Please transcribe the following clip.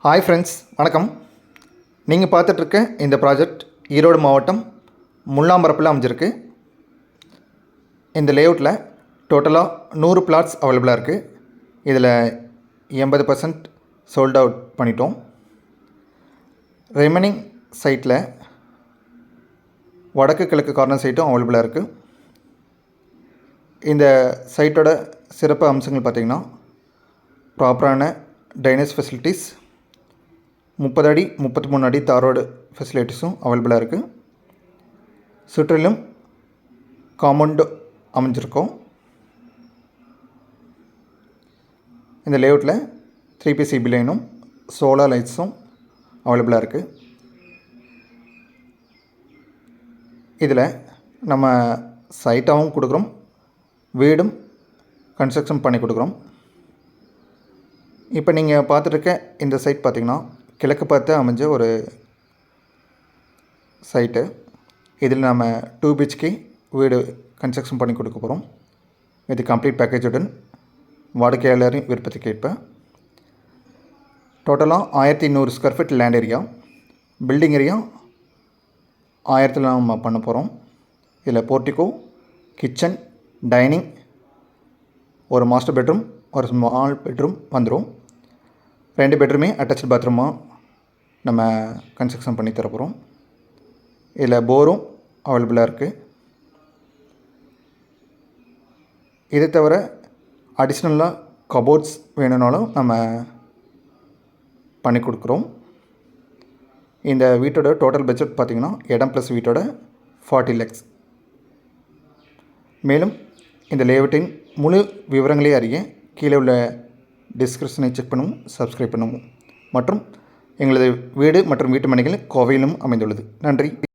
Hi friends, வணக்கம். நீங்கள் பார்த்துட்ருக்க இந்த ப்ராஜெக்ட் ஈரோடு மாவட்டம் முல்லாம்பரப்பில் அமைஞ்சிருக்கு. இந்த லேஅவுட்டில் டோட்டலாக 100 பிளாட்ஸ் அவைலபிளாக இருக்குது. இதில் 80% சோல்ட் அவுட் பண்ணிட்டோம். ரிமைனிங் சைட்டில் வடக்கு கிழக்கு கார்னர் சைட்டும் அவைலபிளாக இருக்குது. இந்த சைட்டோட சிறப்பு அம்சங்கள் பார்த்திங்கன்னா, ப்ராப்பரான ட்ரைனேஜ் ஃபெசிலிட்டிஸ், 30 அடி 33 அடி தார் ரோடு ஃபெசிலிட்டிஸும் அவைலபிளாக இருக்குது. சுற்றிலும் காம்பவுண்டு அமைஞ்சிருக்கோம். இந்த லேஅவுட்டில் 3 CB லைனும் சோலார் லைட்ஸும் அவைலபிளாக இருக்குது. இதில் நம்ம சைட்டாகவும் கொடுக்குறோம், வீடும் கன்ஸ்ட்ரக்ஷன் பண்ணி கொடுக்குறோம். இப்போ நீங்கள் பார்த்துட்ருக்க இந்த சைட் பார்த்திங்கன்னா கிழக்கு பார்த்து அமைஞ்ச ஒரு சைட்டு. இதில் நம்ம 2 BHK வீடு கன்ஸ்ட்ரக்ஷன் பண்ணி கொடுக்க போகிறோம். இது கம்ப்ளீட் பேக்கேஜுடன் வாடிக்கையாளரின் விருப்பத்துக்கு ஏற்ப. டோட்டலாக 1200 square feet land area, building area 1000 நம்ம பண்ண போகிறோம். இதில் போர்ட்டிகோ, கிச்சன், டைனிங், ஒரு மாஸ்டர் பெட்ரூம், ஒரு ஸ்மால் பெட்ரூம் வந்துடும். 2 பெட்ரூமே அட்டாச்சு பாத்ரூமாக நம்ம கன்ஸ்ட்ரக்ஷன் பண்ணி தர போகிறோம். இதில் போரும் அவைலபிளாக இருக்குது. இதை தவிர அடிஷ்னலாக கபோர்ட்ஸ் வேணும்னாலும் நம்ம பண்ணி கொடுக்குறோம். இந்த வீட்டோட டோட்டல் பட்ஜெட் பார்த்திங்கன்னா இடம் ப்ளஸ் வீட்டோட 40 lakhs. மேலும் இந்த லேஅவுட்டின் முழு விவரங்களை அறிய கீழே உள்ள டிஸ்கிரிப்ஷனை செக் பண்ணவும், சப்ஸ்கிரைப் பண்ணவும். மற்றும் எங்களது வீடு மற்றும் வீட்டு மனைகள் கோவையிலும் அமைந்துள்ளது. நன்றி.